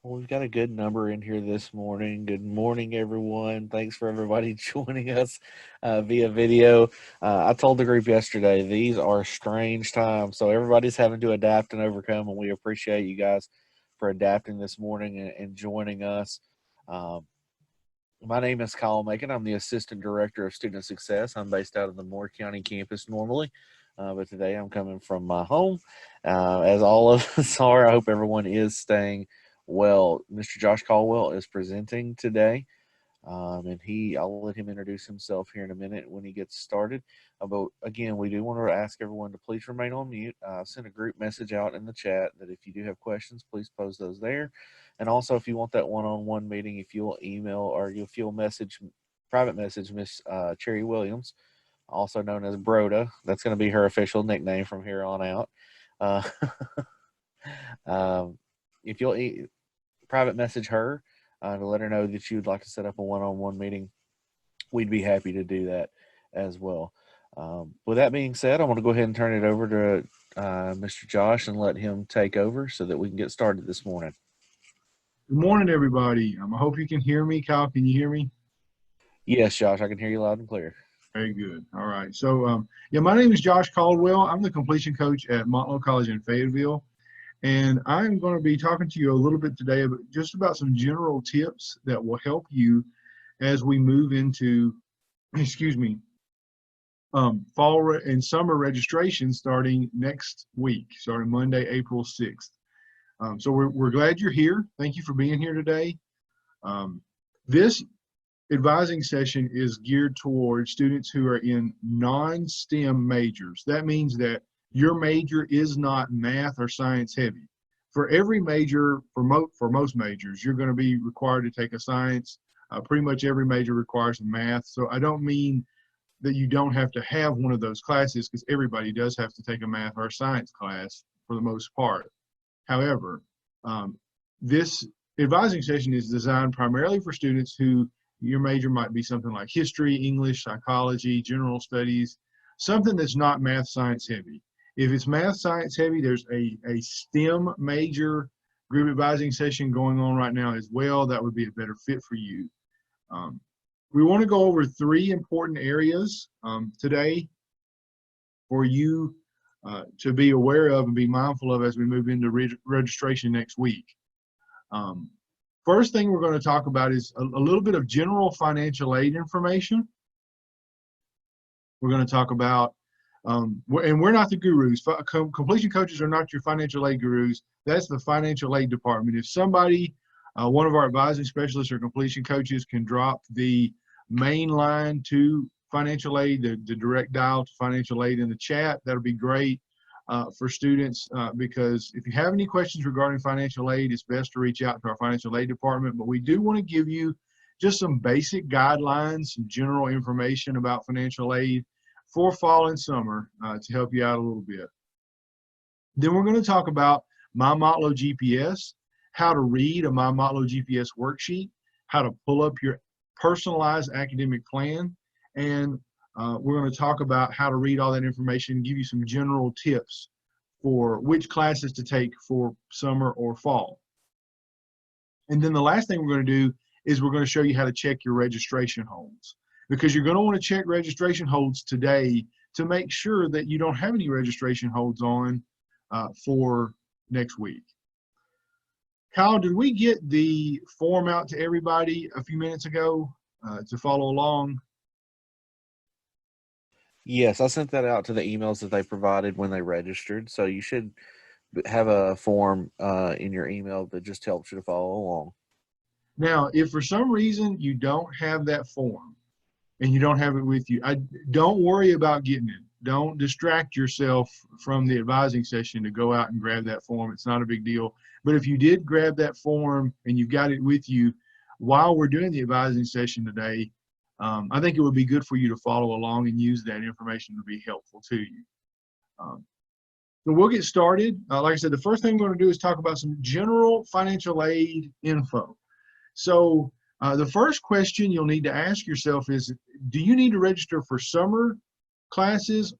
Well, we've got a good number in here this morning. Good morning, everyone. Thanks for everybody joining us via video. I told the group yesterday, these are strange times. So everybody's having to adapt and overcome, and we appreciate you guys for adapting this morning and joining us. Um, my name is Kyle Macon. I'm the Assistant Director of Student Success. I'm based out of the Moore County campus normally, but today I'm coming from my home, as all of us are. I hope everyone is staying well. Mr. Josh Caldwell is presenting today, and I'll let him introduce himself here in a minute when he gets started. But again, we do want to ask everyone to please remain on mute. Send a group message out in the chat that if you do have questions, please pose those there. And also, if you want that one-on-one meeting, if you'll email or if you'll private message Miss Cherry Williams, also known as Broda. That's going to be her official nickname from here on out. Uh, if you'll private message her to let her know that you would like to set up a one-on-one meeting, we'd be happy to do that as well. With that being said, I want to go ahead and turn it over to Mr. Josh and let him take over so that we can get started this morning. Good morning, everybody. I hope you can hear me. Kyle, can you hear me? Yes, Josh, I can hear you loud and clear. Very good. All right. So, my name is Josh Caldwell. I'm the completion coach at Montlow College in Fayetteville. And I'm going to be talking to you a little bit today just about some general tips that will help you as we move into, fall and summer registration starting next week, starting Monday, April 6th. So we're glad you're here. Thank you for being here today. This advising session is geared towards students who are in non-STEM majors. That means that your major is not math or science heavy. For every major, for most majors, you're going to be required to take a science. Pretty much every major requires a math. So I don't mean that you don't have to have one of those classes, because everybody does have to take a math or a science class for the most part. However, this advising session is designed primarily for students who your major might be something like history, English, psychology, general studies, something that's not math science heavy. If it's math science heavy, there's a STEM major group advising session going on right now as well. That would be a better fit for you. We want to go over three important areas today for you to be aware of and be mindful of as we move into registration next week. First thing we're going to talk about is a little bit of general financial aid information. We're going to talk about, and we're not the gurus. Completion coaches are not your financial aid gurus. That's the financial aid department. If somebody, one of our advising specialists or completion coaches, can drop the main line to financial aid, the direct dial to financial aid in the chat, that'll be great. For students, because if you have any questions regarding financial aid, it's best to reach out to our financial aid department. But we do want to give you just some basic guidelines, some general information about financial aid for fall and summer to help you out a little bit. Then we're going to talk about My Montlow GPS, how to read a My Montlow GPS worksheet, how to pull up your personalized academic plan, and we're going to talk about how to read all that information, give you some general tips for which classes to take for summer or fall. And then the last thing we're going to do is we're going to show you how to check your registration holds, because you're going to want to check registration holds today to make sure that you don't have any registration holds on for next week. Kyle, did we get the form out to everybody a few minutes ago to follow along? Yes, I sent that out to the emails that they provided when they registered. So you should have a form in your email that just helps you to follow along. Now, if for some reason you don't have that form and you don't have it with you, don't worry about getting it. Don't distract yourself from the advising session to go out and grab that form. It's not a big deal. But if you did grab that form and you've got it with you while we're doing the advising session today, I think it would be good for you to follow along and use that information to be helpful to you. So we'll get started. Like I said, the first thing we're going to do is talk about some general financial aid info. So the first question you'll need to ask yourself is, do you need to register for summer classes,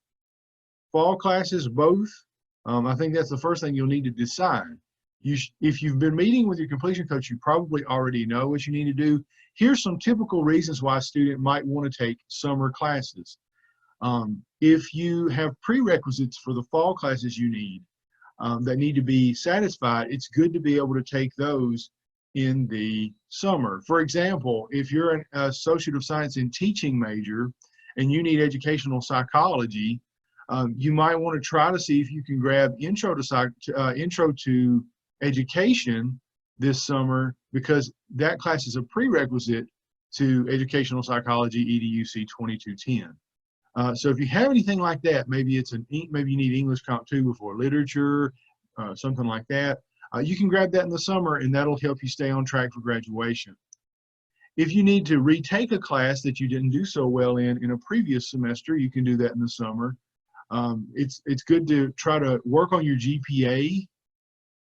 fall classes, both? I think that's the first thing you'll need to decide. If you've been meeting with your completion coach, you probably already know what you need to do. Here's some typical reasons why a student might want to take summer classes. If you have prerequisites for the fall classes you need that need to be satisfied, it's good to be able to take those in the summer. For example, if you're an Associate of Science in Teaching major and you need educational psychology, you might want to try to see if you can grab Intro to Education this summer, because that class is a prerequisite to Educational Psychology EDUC 2210. So if you have anything like that, maybe you need English Comp 2 before literature, something like that. You can grab that in the summer, and that'll help you stay on track for graduation. If you need to retake a class that you didn't do so well in a previous semester, you can do that in the summer. It's good to try to work on your GPA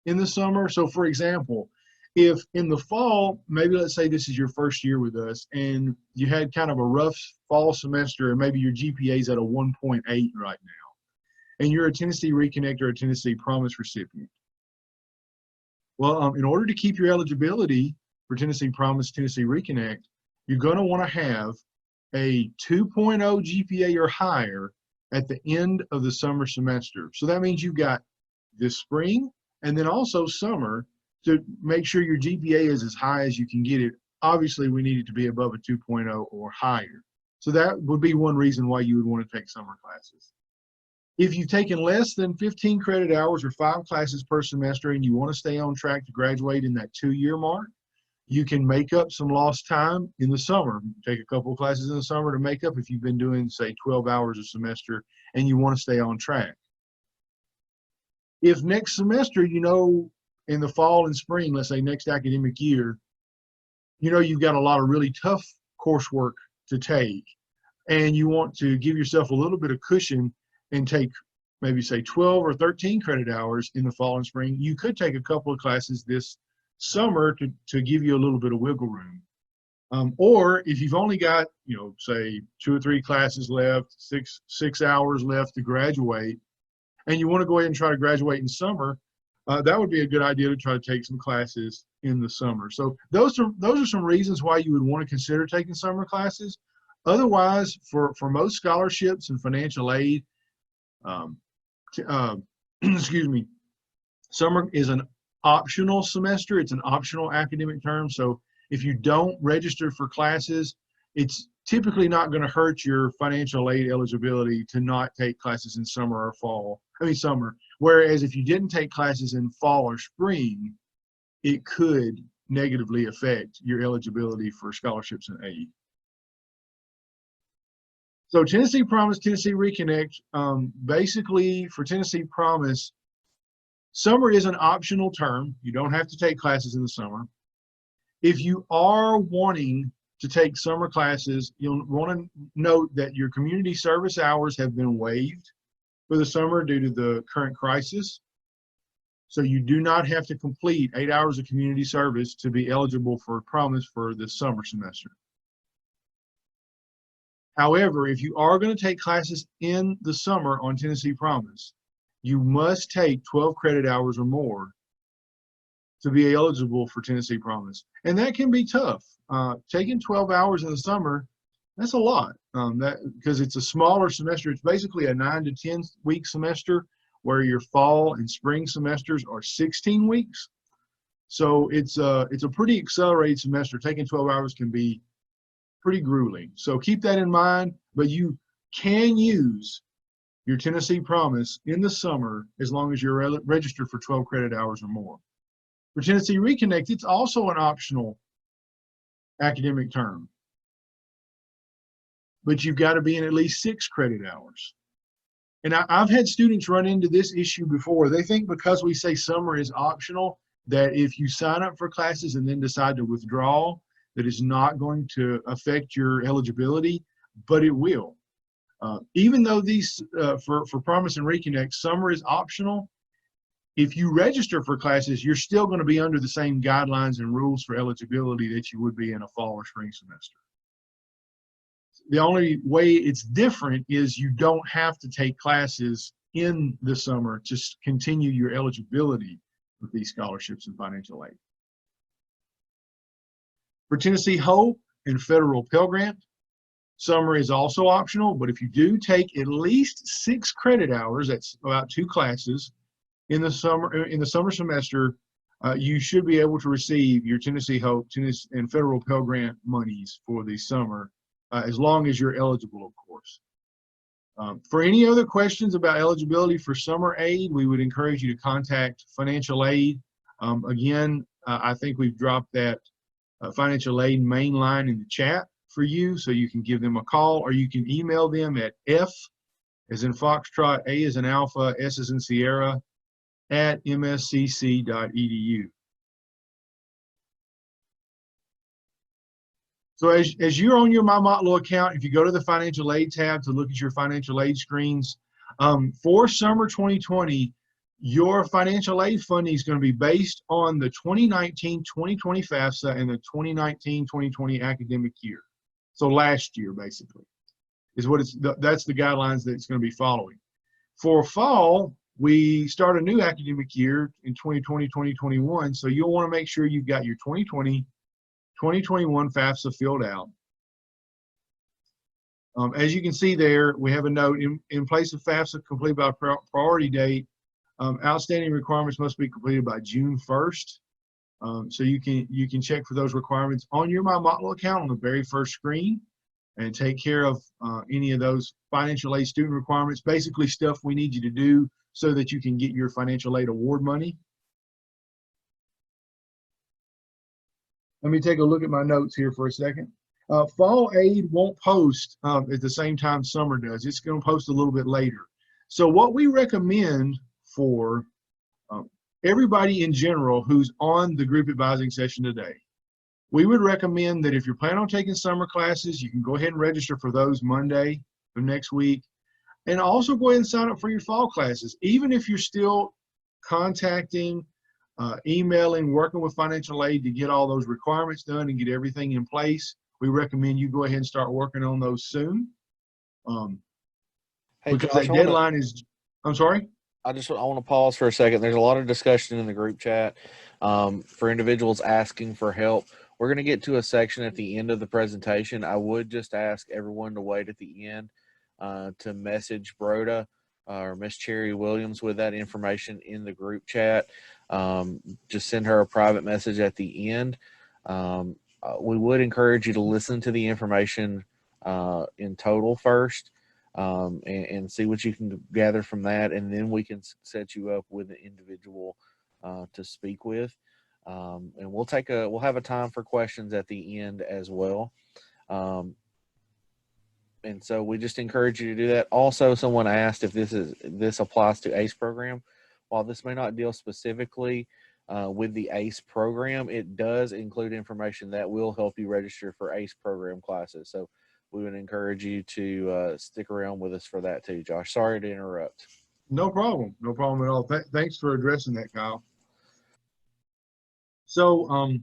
in the summer. So for example, if in the fall, maybe let's say this is your first year with us and you had kind of a rough fall semester and maybe your GPA is at a 1.8 right now, and you're a Tennessee Reconnect or a Tennessee Promise recipient. Well, in order to keep your eligibility for Tennessee Promise, Tennessee Reconnect, you're going to want to have a 2.0 GPA or higher at the end of the summer semester. So that means you've got this spring and then also summer to make sure your GPA is as high as you can get it. Obviously, we need it to be above a 2.0 or higher. So that would be one reason why you would want to take summer classes. If you've taken less than 15 credit hours or 5 classes per semester and you want to stay on track to graduate in that 2-year mark, you can make up some lost time in the summer. Take a couple of classes in the summer to make up if you've been doing, say, 12 hours a semester and you want to stay on track. If next semester, in the fall and spring, let's say next academic year, you've got a lot of really tough coursework to take, and you want to give yourself a little bit of cushion and take maybe say 12 or 13 credit hours in the fall and spring, you could take a couple of classes this summer to give you a little bit of wiggle room. Or if you've only got, say 2 or 3 classes left, six hours left to graduate, and you want to go ahead and try to graduate in summer, that would be a good idea to try to take some classes in the summer. So those are some reasons why you would want to consider taking summer classes. Otherwise, for most scholarships and financial aid, excuse me, summer is an optional semester. It's an optional academic term. So if you don't register for classes, it's typically not going to hurt your financial aid eligibility to not take classes in summer or summer. Whereas if you didn't take classes in fall or spring, it could negatively affect your eligibility for scholarships and aid. So Tennessee Promise, Tennessee Reconnect, basically for Tennessee Promise, summer is an optional term. You don't have to take classes in the summer. If you are wanting to take summer classes, you'll want to note that your community service hours have been waived for the summer due to the current crisis. So you do not have to complete 8 hours of community service to be eligible for Promise for the summer semester. However, if you are going to take classes in the summer on Tennessee Promise, you must take 12 credit hours or more to be eligible for Tennessee Promise. And that can be tough. Taking 12 hours in the summer, that's a lot. Because it's a smaller semester. It's basically a 9 to 10 week semester where your fall and spring semesters are 16 weeks. So it's a pretty accelerated semester. Taking 12 hours can be pretty grueling. So keep that in mind, but you can use your Tennessee Promise in the summer as long as you're registered for 12 credit hours or more. For Tennessee Reconnect, it's also an optional academic term, but you've got to be in at least 6 credit hours. And I've had students run into this issue before. They think because we say summer is optional, that if you sign up for classes and then decide to withdraw, that is not going to affect your eligibility, but it will. Even though these, for Promise and Reconnect, summer is optional, if you register for classes, you're still going to be under the same guidelines and rules for eligibility that you would be in a fall or spring semester. The only way it's different is you don't have to take classes in the summer to continue your eligibility with these scholarships and financial aid. For Tennessee Hope and Federal Pell Grant, summer is also optional, but if you do take at least 6 credit hours, that's about 2 classes, in the summer semester, you should be able to receive your Tennessee Hope and Federal Pell Grant monies for the summer, as long as you're eligible, of course. For any other questions about eligibility for summer aid, we would encourage you to contact financial aid. Again, I think we've dropped that financial aid main line in the chat for you, so you can give them a call, or you can email them at F as in Foxtrot, A as in Alpha, S as in Sierra, at mscc.edu. So as you're on your MyMotlow account, if you go to the financial aid tab to look at your financial aid screens, for summer 2020, your financial aid funding is going to be based on the 2019-2020 FAFSA and the 2019-2020 academic year. So last year, basically, is what that's the guidelines that it's going to be following. For fall, we start a new academic year in 2020-2021, so you'll want to make sure you've got your 2020-2021 FAFSA filled out. As you can see there, we have a note, in place of FAFSA complete by priority date, outstanding requirements must be completed by June 1st. So you can check for those requirements on your MyMotlow account on the very first screen and take care of any of those financial aid student requirements, basically stuff we need you to do so that you can get your financial aid award money. Let me take a look at my notes here for a second. Fall aid won't post at the same time summer does. It's going to post a little bit later. So what we recommend for everybody in general who's on the group advising session today, we would recommend that if you're planning on taking summer classes, you can go ahead and register for those Monday of next week, and also go ahead and sign up for your fall classes. Even if you're still contacting, emailing, working with financial aid to get all those requirements done and get everything in place, we recommend you go ahead and start working on those soon. Hey, because Josh, that deadline is, I'm sorry? I want to pause for a second. There's a lot of discussion in the group chat for individuals asking for help. We're going to get to a section at the end of the presentation. I would just ask everyone to wait at the end to message Broda or Miss Cherry Williams with that information in the group chat. Just send her a private message at the end. We would encourage you to listen to the information in total first. And see what you can gather from that, and then we can set you up with an individual to speak with, and we'll have a time for questions at the end as well, and so we just encourage you to do that. Also, someone asked if this applies to ACE program. While this may not deal specifically with the ACE program, it does include information that will help you register for ACE program classes. So we would encourage you to stick around with us for that too, Josh. Sorry to interrupt. No problem. No problem at all. Thanks for addressing that, Kyle. So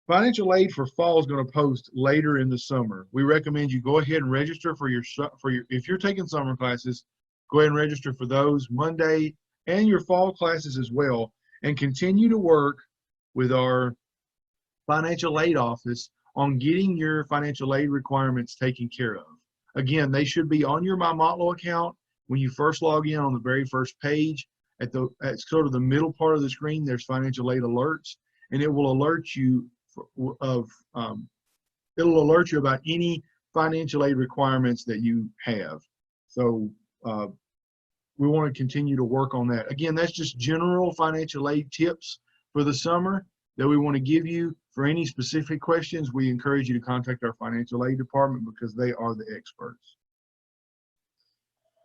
financial aid for fall is going to post later in the summer. We recommend you go ahead and register for your if you're taking summer classes, go ahead and register for those Monday and your fall classes as well, and continue to work with our financial aid office on getting your financial aid requirements taken care of. Again, they should be on your MyMotlow account when you first log in on the very first page. At sort of the middle part of the screen, there's financial aid alerts, and it will alert you about any financial aid requirements that you have. So we want to continue to work on that. Again, that's just general financial aid tips for the summer that we want to give you. For any specific questions, we encourage you to contact our financial aid department because they are the experts.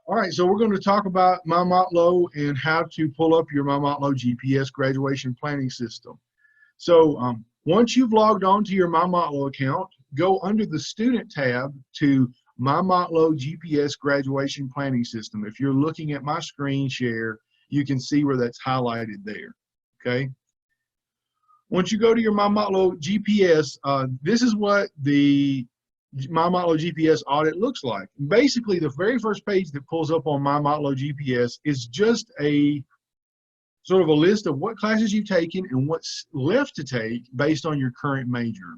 All right, so we're going to talk about MyMotlow and how to pull up your MyMotlow GPS graduation planning system. So once you've logged on to your MyMotlow account, go under the Student tab to MyMotlow GPS graduation planning system. If you're looking at my screen share, you can see where that's highlighted there, okay? Once you go to your MyMotlow GPS, this is what the MyMotlow GPS audit looks like. Basically, the very first page that pulls up on MyMotlow GPS is just a sort of a list of what classes you've taken and what's left to take based on your current major.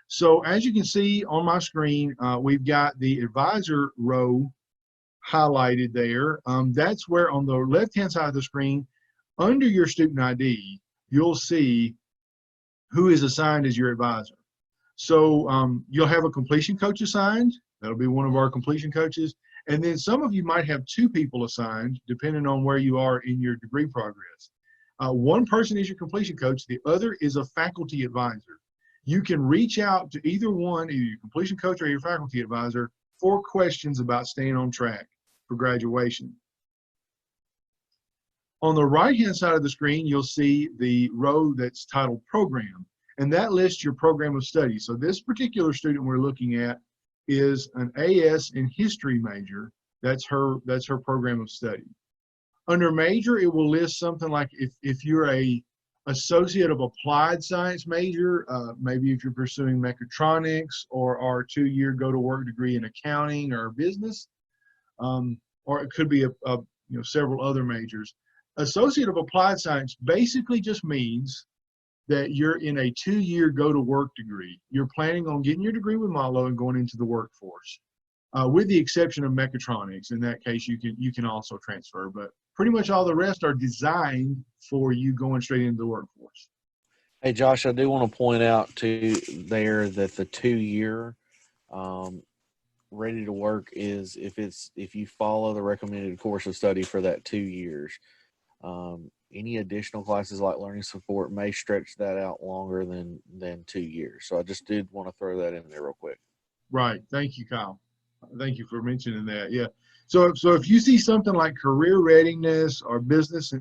So as you can see on my screen, we've got the advisor row highlighted there. That's where on the left-hand side of the screen, under your student ID, you'll see who is assigned as your advisor. So you'll have a completion coach assigned. That'll be one of our completion coaches. And then some of you might have two people assigned, depending on where you are in your degree progress. One person is your completion coach. The other is a faculty advisor. You can reach out to either one, either your completion coach or your faculty advisor, for questions about staying on track for graduation. On the right-hand side of the screen, you'll see the row that's titled Program, and that lists your program of study. So this particular student we're looking at is an AS in history major. That's her program of study. Under major, it will list something like if you're a associate of applied science major, maybe if you're pursuing mechatronics or our 2-year go-to-work degree in accounting or business, or it could be several other majors. Associate of applied science basically just means that you're in a 2-year go-to-work degree. You're planning on getting your degree with Malo and going into the workforce, with the exception of mechatronics. In that case, you can also transfer, but pretty much all the rest are designed for you going straight into the workforce. Hey, Josh, I do want to point out too there that the 2-year ready to work is if you follow the recommended course of study for that 2 years. Any additional classes like learning support may stretch that out longer than 2 years. So I just did want to throw that in there real quick. Right. Thank you, Kyle. Thank you for mentioning that. Yeah. So if you see something like career readiness or business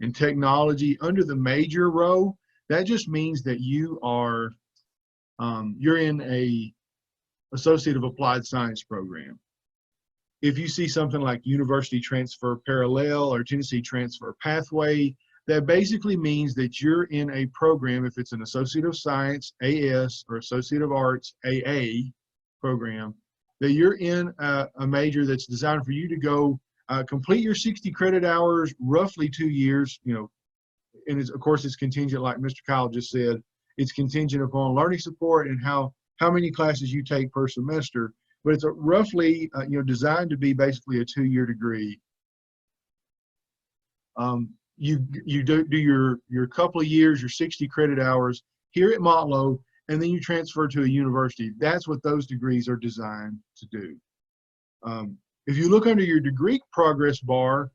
and technology under the major row, that just means that you are you're in a associate of applied science program. If you see something like University Transfer Parallel or Tennessee Transfer Pathway, that basically means that you're in a program, if it's an Associate of Science, AS, or Associate of Arts, AA program, that you're in a major that's designed for you to go complete your 60 credit hours, roughly 2 years, and of course it's contingent, like Mr. Kyle just said, it's contingent upon learning support and how many classes you take per semester. But it's roughly, designed to be basically a 2-year degree. You do your couple of years, your 60 credit hours here at Motlow, and then you transfer to a university. That's what those degrees are designed to do. If you look under your degree progress bar,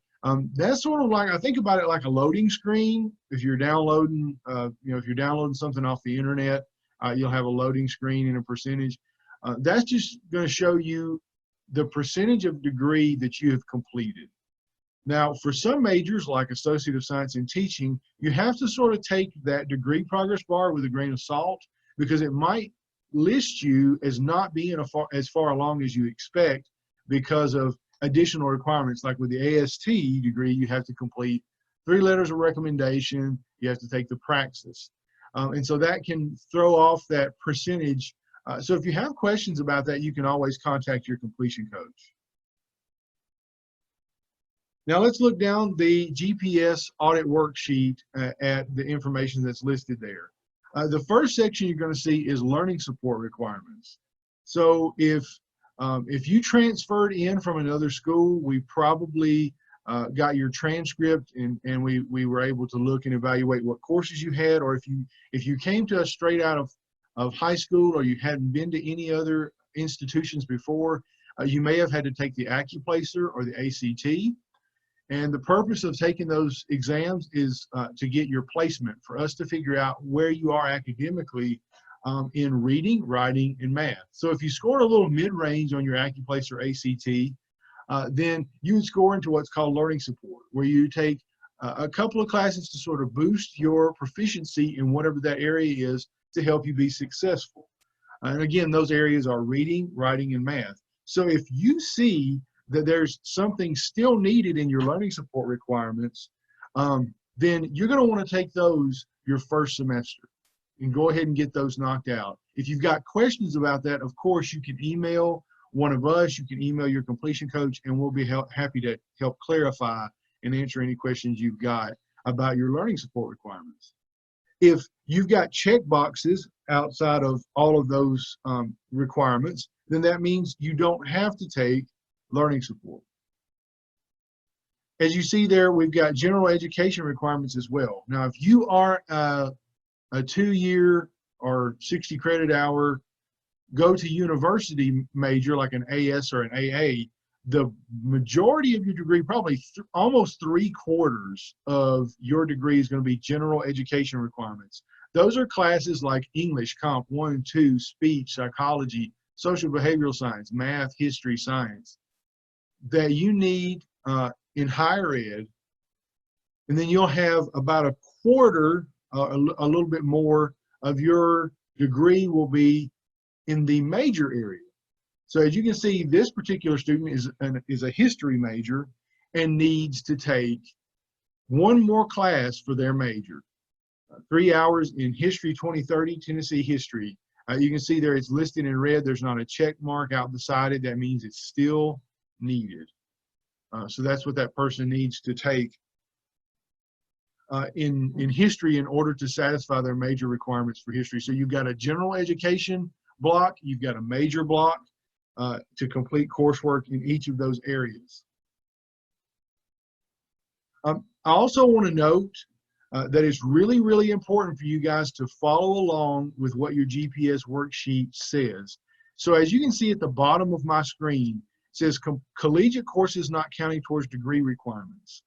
that's sort of like, I think about it like a loading screen. If you're downloading, if you're downloading something off the internet, you'll have a loading screen and a percentage. That's just going to show you the percentage of degree that you have completed. Now, for some majors like Associate of Science in Teaching, you have to sort of take that degree progress bar with a grain of salt, because it might list you as not being as far along as you expect because of additional requirements. Like with the AST degree, you have to complete 3 letters of recommendation, you have to take the praxis. And so that can throw off that percentage. So if you have questions about that, you can always contact your completion coach. Now let's look down the GPS audit worksheet at the information that's listed there. The first section you're going to see is learning support requirements. So if you transferred in from another school, we probably got your transcript and we were able to look and evaluate what courses you had, or if you came to us straight out of high school or you hadn't been to any other institutions before, you may have had to take the Accuplacer or the ACT. And the purpose of taking those exams is to get your placement, for us to figure out where you are academically in reading, writing, and math. So if you scored a little mid-range on your Accuplacer ACT, then you would score into what's called learning support, where you take a couple of classes to sort of boost your proficiency in whatever that area is to help you be successful. And again, those areas are reading, writing, and math. So if you see that there's something still needed in your learning support requirements, then you're going to want to take those your first semester and go ahead and get those knocked out. If you've got questions about that, of course, you can email one of us, you can email your completion coach, and we'll be happy to help clarify and answer any questions you've got. about your learning support requirements. If you've got check boxes outside of all of those requirements, then that means you don't have to take learning support. As you see there, we've got general education requirements as well. Now, if you are a 2-year or 60 credit hour go to university major like an AS or an AA, the majority of your degree, probably almost 3/4 of your degree is going to be general education requirements. Those are classes like English, Comp 1 and 2, speech, psychology, social behavioral science, math, history, science, that you need in higher ed. And then you'll have about 1/4, a little bit more of your degree will be in the major area. So as you can see, this particular student is a history major and needs to take one more class for their major. 3 hours in History 2030, Tennessee history. You can see there it's listed in red. There's not a check mark out beside it. That means it's still needed. So that's what that person needs to take in history in order to satisfy their major requirements for history. So you've got a general education block, you've got a major block to complete coursework in each of those areas. I also want to note that it's really, really important for you guys to follow along with what your GPS worksheet says. So as you can see at the bottom of my screen, it says collegiate courses not counting towards degree requirements.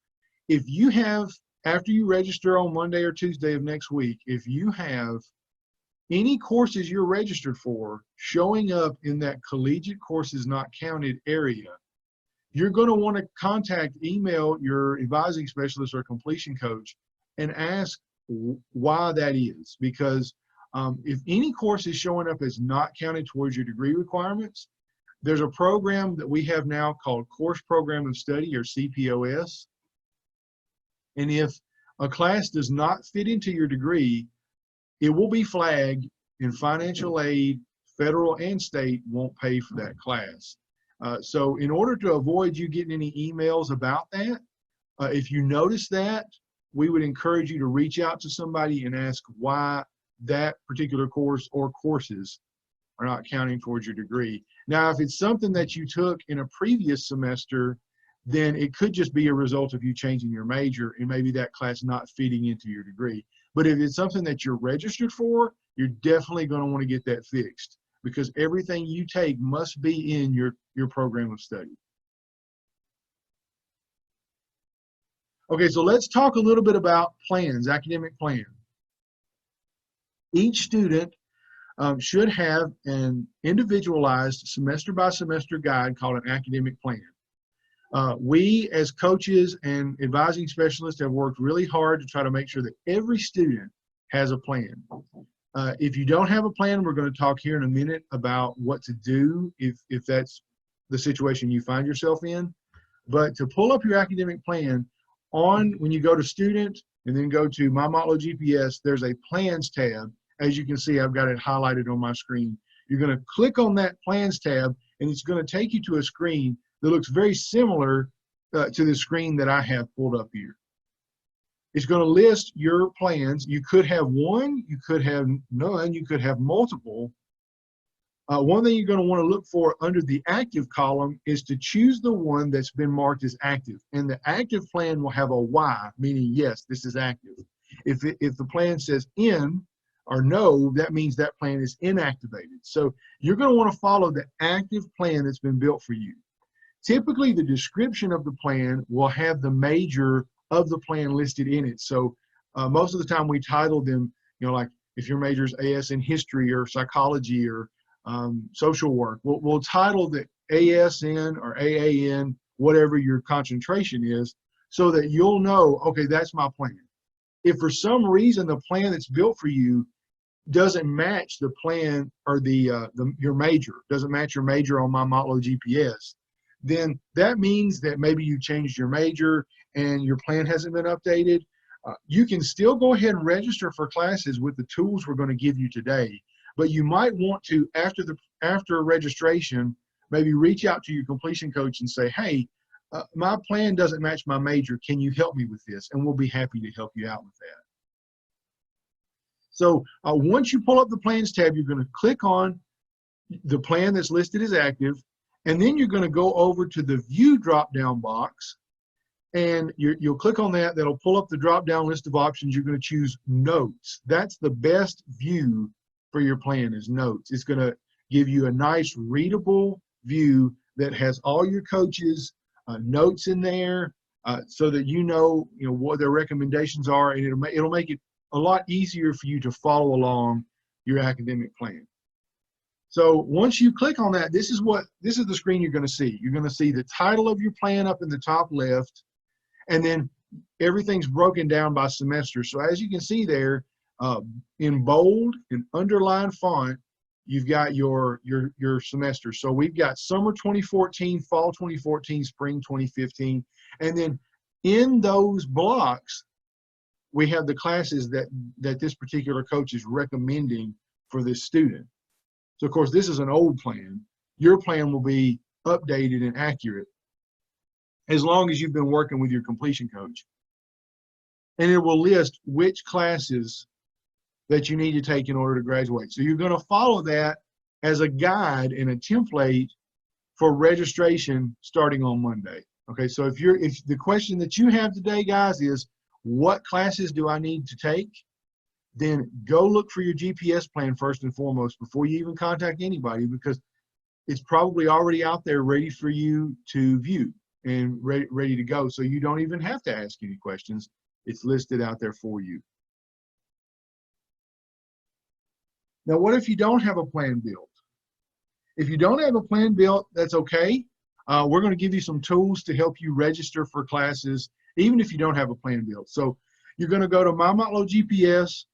If you have, after you register on Monday or Tuesday of next week, if you have any courses you're registered for showing up in that collegiate courses not counted area, you're going to want to email your advising specialist or completion coach and ask why that is. Because if any course is showing up as not counted towards your degree requirements, there's a program that we have now called Course Program of Study, or CPOS. And if a class does not fit into your degree, it will be flagged, and financial aid, federal and state, won't pay for that class. So in order to avoid you getting any emails about that, if you notice that, we would encourage you to reach out to somebody and ask why that particular course or courses are not counting towards your degree. Now, if it's something that you took in a previous semester, then it could just be a result of you changing your major and maybe that class not fitting into your degree. But if it's something that you're registered for, you're definitely going to want to get that fixed, because everything you take must be in your program of study. Okay, so let's talk a little bit about plans, academic plan. Each student should have an individualized semester by semester guide called an academic plan. We as coaches and advising specialists have worked really hard to try to make sure that every student has a plan. If you don't have a plan, we're going to talk here in a minute about what to do if that's the situation you find yourself in. But to pull up your academic plan, when you go to student and then go to My Motlo GPS, there's a plans tab. As you can see, I've got it highlighted on my screen. You're going to click on that plans tab, and it's going to take you to a screen that looks very similar to the screen that I have pulled up here. It's going to list your plans. You could have one, you could have none, you could have multiple. One thing you're going to want to look for under the active column is to choose the one that's been marked as active. And the active plan will have a Y, meaning yes, this is active. If the plan says in or no, that means that plan is inactivated. So you're going to want to follow the active plan that's been built for you. Typically, the description of the plan will have the major of the plan listed in it. So most of the time we title them, like if your major is AS in history or psychology or social work, we'll title the ASN or AAN, whatever your concentration is, so that you'll know, okay, that's my plan. If for some reason the plan that's built for you doesn't match the plan or your major, doesn't match your major on My Motlo GPS, then that means that maybe you changed your major and your plan hasn't been updated. You can still go ahead and register for classes with the tools we're going to give you today, but you might want to, after registration, maybe reach out to your completion coach and say, hey, my plan doesn't match my major. Can you help me with this? And we'll be happy to help you out with that. So once you pull up the plans tab, you're going to click on the plan that's listed as active, and then you're going to go over to the view drop-down box, and you'll click on that. That'll pull up the drop-down list of options. You're going to choose notes. That's the best view for your plan, is notes. It's going to give you a nice readable view that has all your coaches' notes in there, so that you know what their recommendations are, and it'll make it a lot easier for you to follow along your academic plan. So once you click on that, this is the screen you're going to see. You're going to see the title of your plan up in the top left, and then everything's broken down by semester. So as you can see there, in bold and underlined font, you've got your semester. So we've got summer 2014, fall 2014, spring 2015, and then in those blocks, we have the classes that this particular coach is recommending for this student. So of course, this is an old plan. Your plan will be updated and accurate as long as you've been working with your completion coach. And it will list which classes that you need to take in order to graduate. So you're going to follow that as a guide and a template for registration starting on Monday. Okay, so if the question that you have today, guys, is what classes do I need to take? Then go look for your GPS plan first and foremost before you even contact anybody, because it's probably already out there ready for you to view and ready to go. So you don't even have to ask any questions. It's listed out there for you. Now, what if you don't have a plan built? If you don't have a plan built, that's okay. We're going to give you some tools to help you register for classes, even if you don't have a plan built. So you're going to go to My Motlow GPS,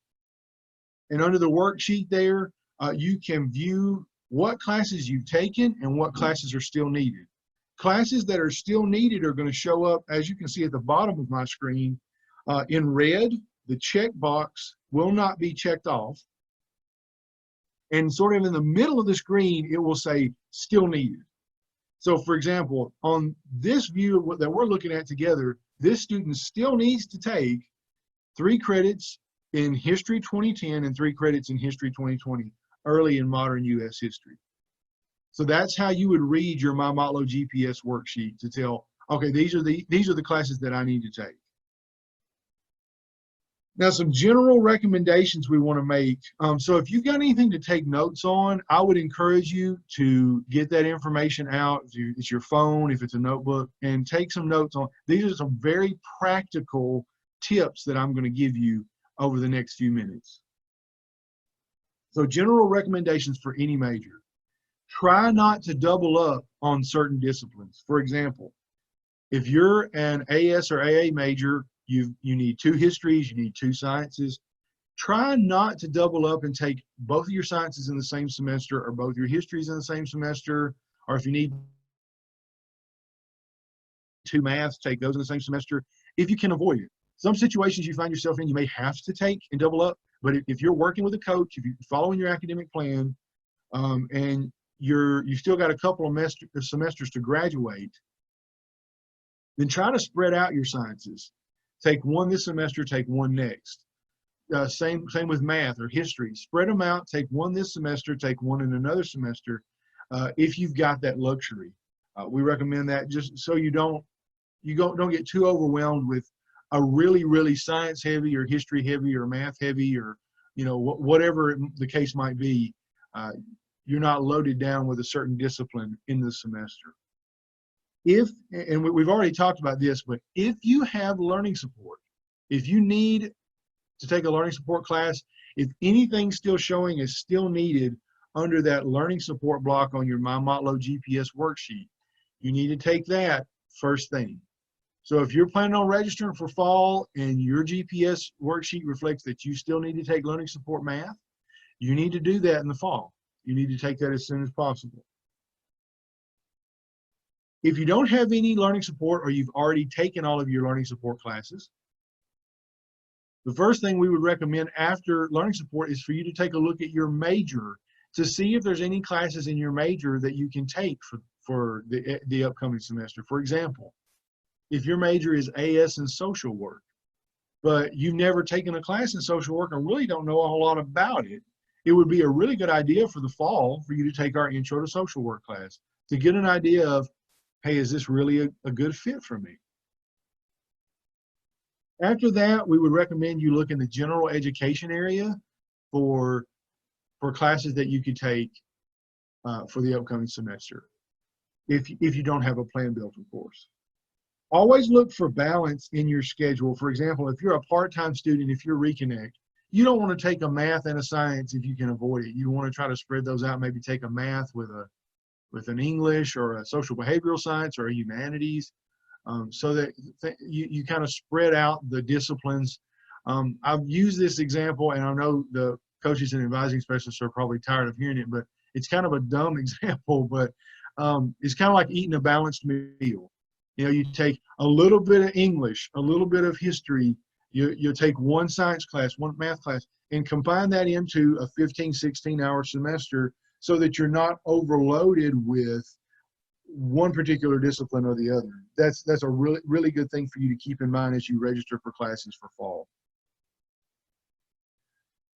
and under the worksheet there, you can view what classes you've taken and what classes are still needed. Classes that are still needed are going to show up, as you can see at the bottom of my screen, in red. The check box will not be checked off. And sort of in the middle of the screen, it will say still needed. So for example, on this view that we're looking at together, this student still needs to take 3 credits in History 2010 and 3 credits in History 2020, early in modern U.S. history. So that's how you would read your My Motlow GPS worksheet to tell, okay, these are the classes that I need to take. Now, some general recommendations we want to make. So if you've got anything to take notes on, I would encourage you to get that information out. If it's your phone, if it's a notebook, and take some notes on. These are some very practical tips that I'm going to give you over the next few minutes. So general recommendations for any major. Try not to double up on certain disciplines. For example, if you're an AS or AA major, you need 2 histories, you need 2 sciences. Try not to double up and take both of your sciences in the same semester, or both your histories in the same semester, or if you need 2 maths, take those in the same semester, if you can avoid it. Some situations you find yourself in, you may have to take and double up, but if you're working with a coach, if you're following your academic plan, and you've still got a couple of semesters to graduate, then try to spread out your sciences. Take 1 this semester, take 1 next. Same with math or history. Spread them out, take 1 this semester, take 1 in another semester, if you've got that luxury. We recommend that just so you don't get too overwhelmed with a really science heavy or history heavy or math heavy, or whatever the case might be. You're not loaded down with a certain discipline in the semester. And we've already talked about this, but if you have learning support, if you need to take a learning support class, if anything's still showing is still needed under that learning support block on your My Motlow GPS worksheet, you need to take that first thing. So if you're planning on registering for fall and your GPS worksheet reflects that you still need to take learning support math, you need to do that in the fall. You need to take that as soon as possible. If you don't have any learning support, or you've already taken all of your learning support classes, the first thing we would recommend after learning support is for you to take a look at your major to see if there's any classes in your major that you can take for the upcoming semester. For example, if your major is AS in social work, but you've never taken a class in social work and really don't know a whole lot about it, it would be a really good idea for the fall for you to take our Intro to Social Work class to get an idea of, hey, is this really a good fit for me? After that, we would recommend you look in the general education area for classes that you could take for the upcoming semester, if you don't have a plan built, of course. Always look for balance in your schedule. For example, if you're a part-time student, if you're Reconnect, you don't want to take a math and a science if you can avoid it. You want to try to spread those out, maybe take a math with an English or a social behavioral science or a humanities, so that you kind of spread out the disciplines. I've used this example, and I know the coaches and advising specialists are probably tired of hearing it, but it's kind of a dumb example, but it's kind of like eating a balanced meal. You know, you take a little bit of English, a little bit of history, you'll take one science class, one math class, and combine that into a 15, 16-hour semester so that you're not overloaded with one particular discipline or the other. That's a really, really good thing for you to keep in mind as you register for classes for fall.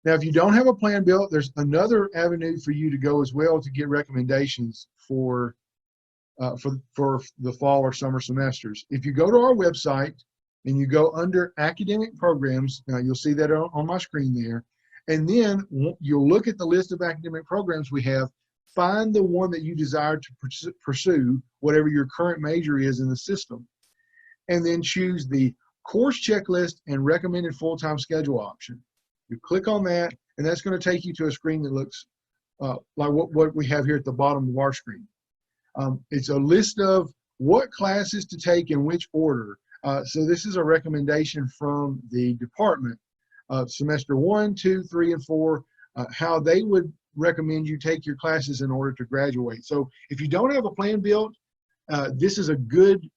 Now, if you don't have a plan built, there's another avenue for you to go as well to get recommendations for the fall or summer semesters. If you go to our website and you go under academic programs, now you'll see that on my screen there, and then you'll look at the list of academic programs we have, find the one that you desire to pursue, whatever your current major is in the system, and then choose the course checklist and recommended full-time schedule option. You click on that, and that's going to take you to a screen that looks like what we have here at the bottom of our screen. It's a list of what classes to take in which order. So this is a recommendation from the department of semester 1, 2, 3, and 4, how they would recommend you take your classes in order to graduate. So if you don't have a plan built, this is a good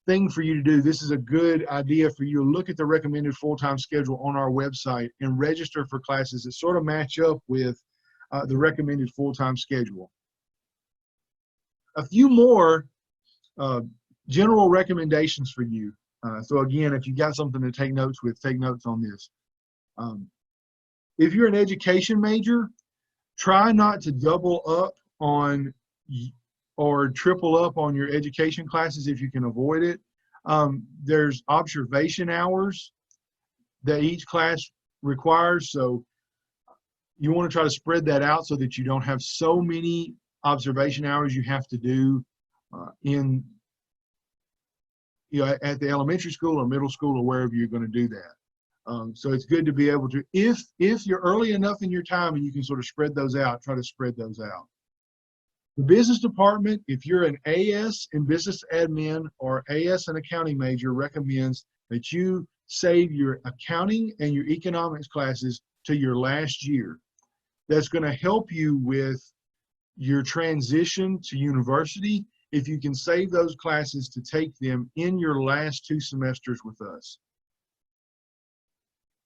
thing for you to do. This is a good idea for you to look at the recommended full-time schedule on our website and register for classes that sort of match up with the recommended full-time schedule. A few more general recommendations for you. So again, if you got something to take notes with, take notes on this. If you're an education major, try not to double up on or triple up on your education classes if you can avoid it. There's observation hours that each class requires, so you want to try to spread that out so that you don't have so many observation hours you have to do at the elementary school or middle school or wherever you're going to do that. So it's good to be able to, if you're early enough in your time and you can sort of spread those out, try to spread those out. The business department, if you're an AS in business admin or AS in accounting major, recommends that you save your accounting and your economics classes to your last year. That's going to help you with your transition to university if you can save those classes to take them in your last 2 semesters with us.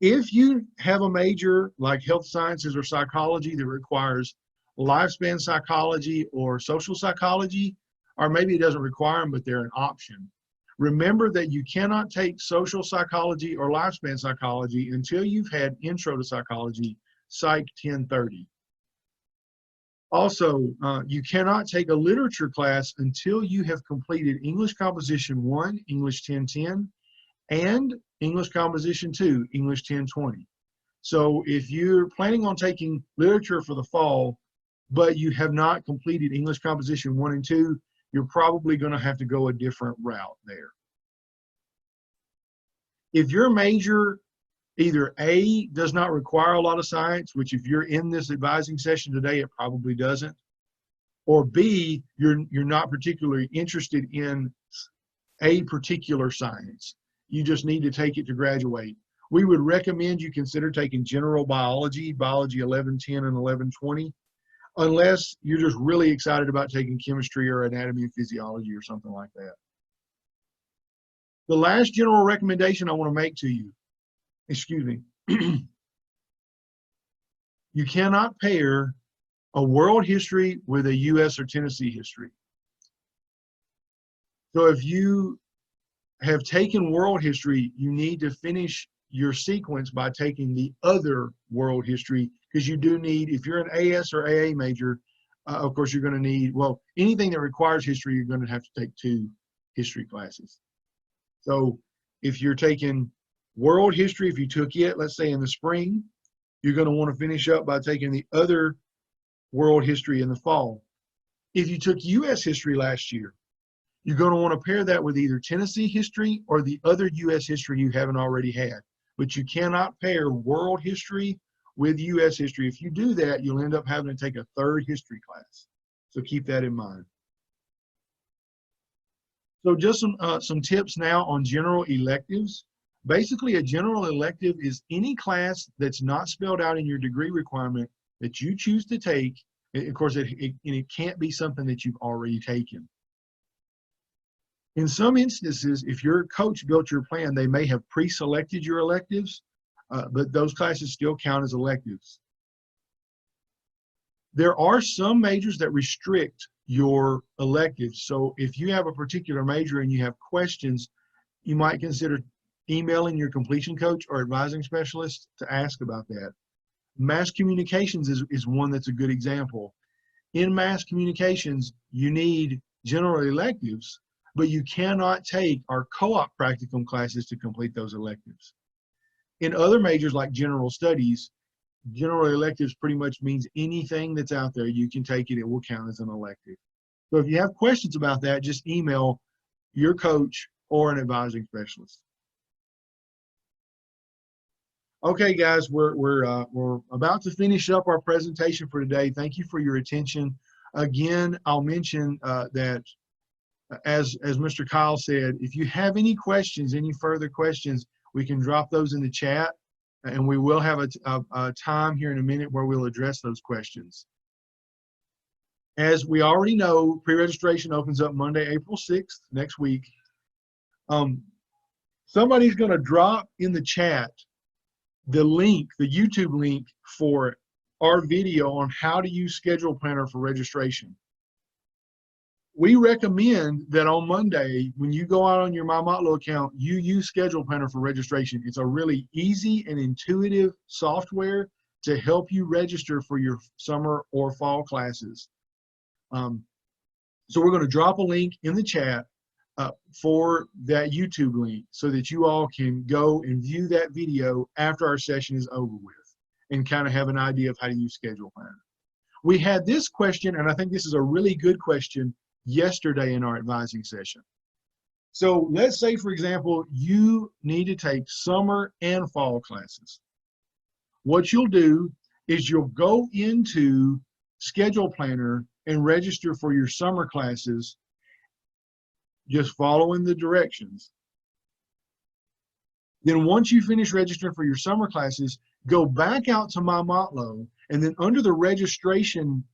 If you have a major like health sciences or psychology that requires lifespan psychology or social psychology, or maybe it doesn't require them, but they're an option, remember that you cannot take social psychology or lifespan psychology until you've had Intro to Psychology, Psych 1030. Also, you cannot take a literature class until you have completed English Composition 1, English 1010, and English Composition 2, English 1020. So if you're planning on taking literature for the fall, but you have not completed English Composition 1 and 2, you're probably going to have to go a different route there. If your major either A, does not require a lot of science, which if you're in this advising session today, it probably doesn't, or B, you're not particularly interested in a particular science. You just need to take it to graduate. We would recommend you consider taking general biology, biology 1110 and 1120, unless you're just really excited about taking chemistry or anatomy and physiology or something like that. The last general recommendation I want to make to you, excuse me, you cannot pair a world history with a U.S. or Tennessee history. So if you have taken world history, you need to finish your sequence by taking the other world history, because you do need, if you're an AS or AA major, of course you're going to need, well, anything that requires history, you're going to have to take 2 history classes. So if you're taking world history, if you took it, let's say in the spring, you're going to want to finish up by taking the other world history in the fall. If you took US history last year, you're going to want to pair that with either Tennessee history or the other US history you haven't already had. But you cannot pair world history with US history. If you do that, you'll end up having to take a 3rd history class. So keep that in mind. So just some tips now on general electives. Basically, a general elective is any class that's not spelled out in your degree requirement that you choose to take. Of course, it can't be something that you've already taken. In some instances, if your coach built your plan, they may have pre-selected your electives, but those classes still count as electives. There are some majors that restrict your electives. So if you have a particular major and you have questions, you might consider emailing your completion coach or advising specialist to ask about that. Mass communications is one that's a good example. In mass communications, you need general electives, but you cannot take our co-op practicum classes to complete those electives. In other majors like general studies, general electives pretty much means anything that's out there, you can take it, it will count as an elective. So if you have questions about that, just email your coach or an advising specialist. Okay, guys, we're about to finish up our presentation for today. Thank you for your attention. Again, I'll mention that as Mr. Kyle said, if you have any questions, any further questions, we can drop those in the chat, and we will have a time here in a minute where we'll address those questions. As we already know, pre-registration opens up Monday, April 6th, next week. Somebody's going to drop in the chat the link, the YouTube link for our video on how to use Schedule Planner for registration. We recommend that on Monday, when you go out on your MyMotlo account, you use Schedule Planner for registration. It's a really easy and intuitive software to help you register for your summer or fall classes. So we're going to drop a link in the chat for that YouTube link so that you all can go and view that video after our session is over with and kind of have an idea of how to use Schedule Planner. We had this question, and I think this is a really good question, yesterday in our advising session. So let's say, for example, you need to take summer and fall classes. What you'll do is you'll go into Schedule Planner and register for your summer classes, just following the directions. Then once you finish registering for your summer classes, go back out to MyMotlo, and then under the registration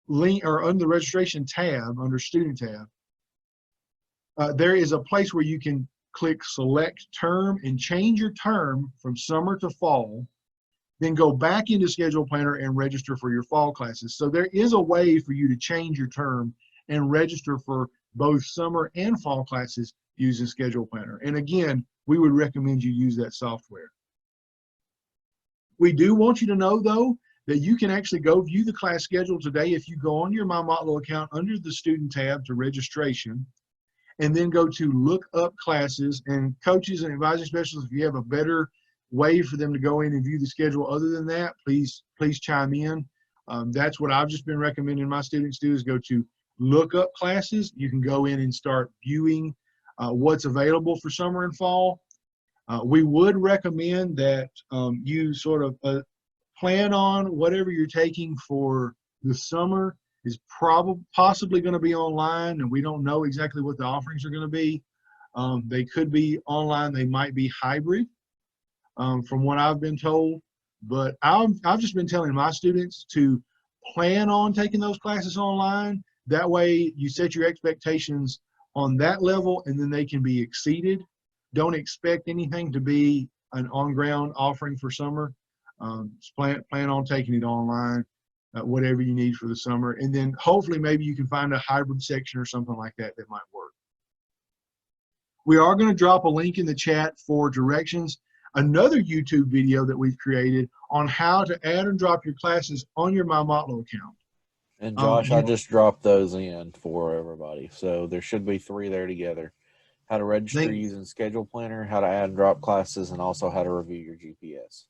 link, or under the registration tab, under student tab, there is a place where you can click select term and change your term from summer to fall, then go back into Schedule Planner and register for your fall classes. So there is a way for you to change your term and register for both summer and fall classes using Schedule Planner. And again, we would recommend you use that software. We do want you to know, though, that you can actually go view the class schedule today if you go on your MyMotlo account under the student tab to registration, and then go to look up classes. And coaches and advising specialists, if you have a better way for them to go in and view the schedule other than that, please chime in. That's what I've just been recommending my students do, is go to look up classes. You can go in and start viewing what's available for summer and fall. We would recommend that you sort of plan on whatever you're taking for the summer is possibly going to be online, and we don't know exactly what the offerings are going to be. They could be online, they might be hybrid, from what I've been told. But I've just been telling my students to plan on taking those classes online. That way you set your expectations on that level, and then they can be exceeded. Don't expect anything to be an on-ground offering for summer. Plan on taking it online, whatever you need for the summer. And then hopefully maybe you can find a hybrid section or something like that that might work. We are going to drop a link in the chat for directions, another YouTube video that we've created on how to add and drop your classes on your MyMotlo account. And Josh, I just dropped those in for everybody. So there should be 3 there together. How to register using Schedule Planner, how to add and drop classes, and also how to review your GPS.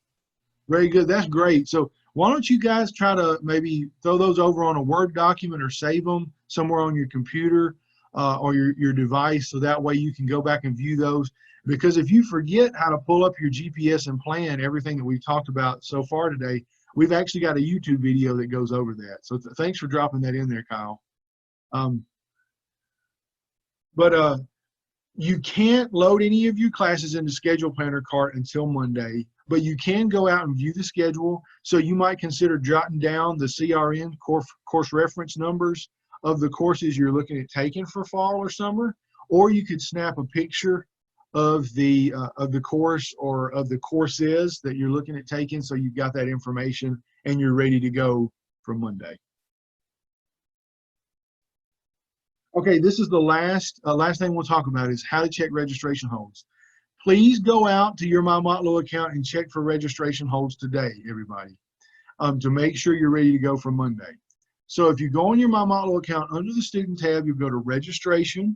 Very good. That's great. So why don't you guys try to maybe throw those over on a Word document or save them somewhere on your computer or your device, so that way you can go back and view those. Because if you forget how to pull up your GPS and plan everything that we've talked about so far today, we've actually got a YouTube video that goes over that. So thanks for dropping that in there, Kyle. You can't load any of your classes into Schedule Planner Cart until Monday, but you can go out and view the schedule. So you might consider jotting down the CRN course reference numbers of the courses you're looking at taking for fall or summer, or you could snap a picture of the course or of the courses that you're looking at taking, so you've got that information and you're ready to go for Monday. Okay, this is the last thing we'll talk about is how to check registration holds. Please go out to your MyMotlo account and check for registration holds today, everybody, to make sure you're ready to go for Monday. So if you go on your MyMotlo account, under the student tab, you go to registration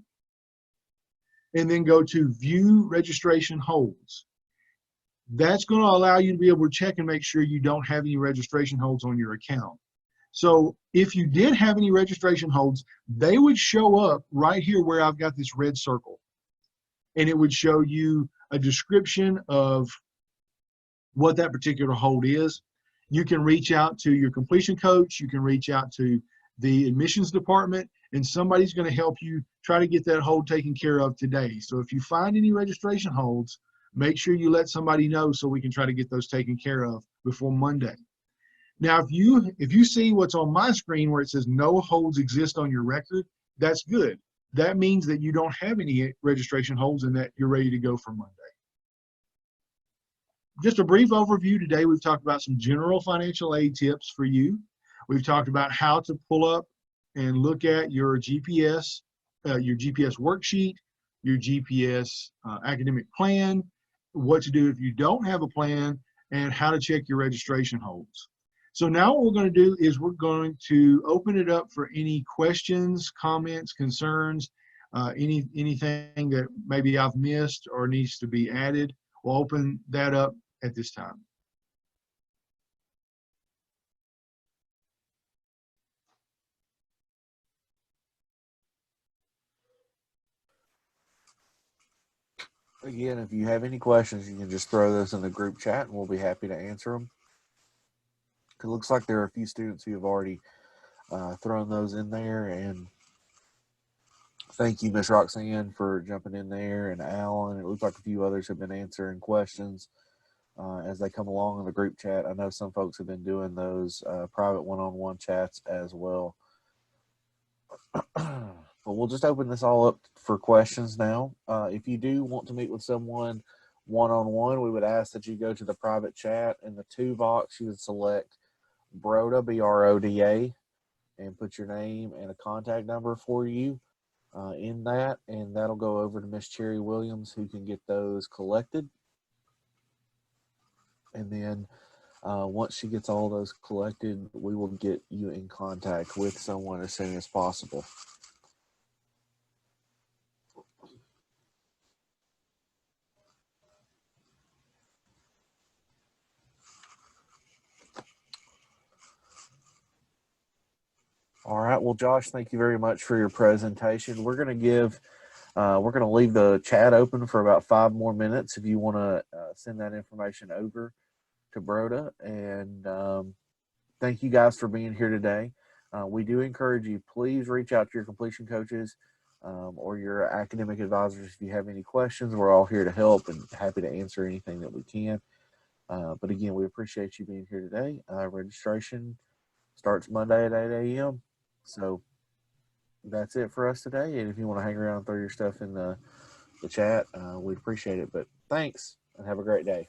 and then go to view registration holds. That's going to allow you to be able to check and make sure you don't have any registration holds on your account. So if you did have any registration holds, they would show up right here where I've got this red circle. And it would show you a description of what that particular hold is. You can reach out to your completion coach. You can reach out to the admissions department, and somebody's going to help you try to get that hold taken care of today. So if you find any registration holds, make sure you let somebody know so we can try to get those taken care of before Monday. Now, if you see what's on my screen where it says no holds exist on your record, that's good. That means that you don't have any registration holds and that you're ready to go for Monday. Just a brief overview today. We've talked about some general financial aid tips for you. We've talked about how to pull up and look at your GPS worksheet, your GPS academic plan, what to do if you don't have a plan, and how to check your registration holds. So now what we're going to do is we're going to open it up for any questions, comments, concerns, anything that maybe I've missed or needs to be added. We'll open that up at this time. Again, if you have any questions, you can just throw those in the group chat and we'll be happy to answer them. It looks like there are a few students who have already thrown those in there, and thank you, Miss Roxanne, for jumping in there, and Alan. It looks like a few others have been answering questions as they come along in the group chat. I know some folks have been doing those private one-on-one chats as well. But we'll just open this all up for questions now. If you do want to meet with someone one-on-one, we would ask that you go to the private chat. In the to box, you would select Broda, B-R-O-D-A, and put your name and a contact number for you in that, and that'll go over to Miss Cherry Williams, who can get those collected. And then once she gets all those collected, we will get you in contact with someone as soon as possible. All right. Well, Josh, thank you very much for your presentation. We're going to leave the chat open for about 5 more minutes if you want to send that information over to Broda. And thank you guys for being here today. We do encourage you, please reach out to your completion coaches or your academic advisors if you have any questions. We're all here to help and happy to answer anything that we can. But again, we appreciate you being here today. Registration starts Monday at 8 a.m. So that's it for us today. And if you want to hang around and throw your stuff in the chat, we'd appreciate it. But thanks and have a great day.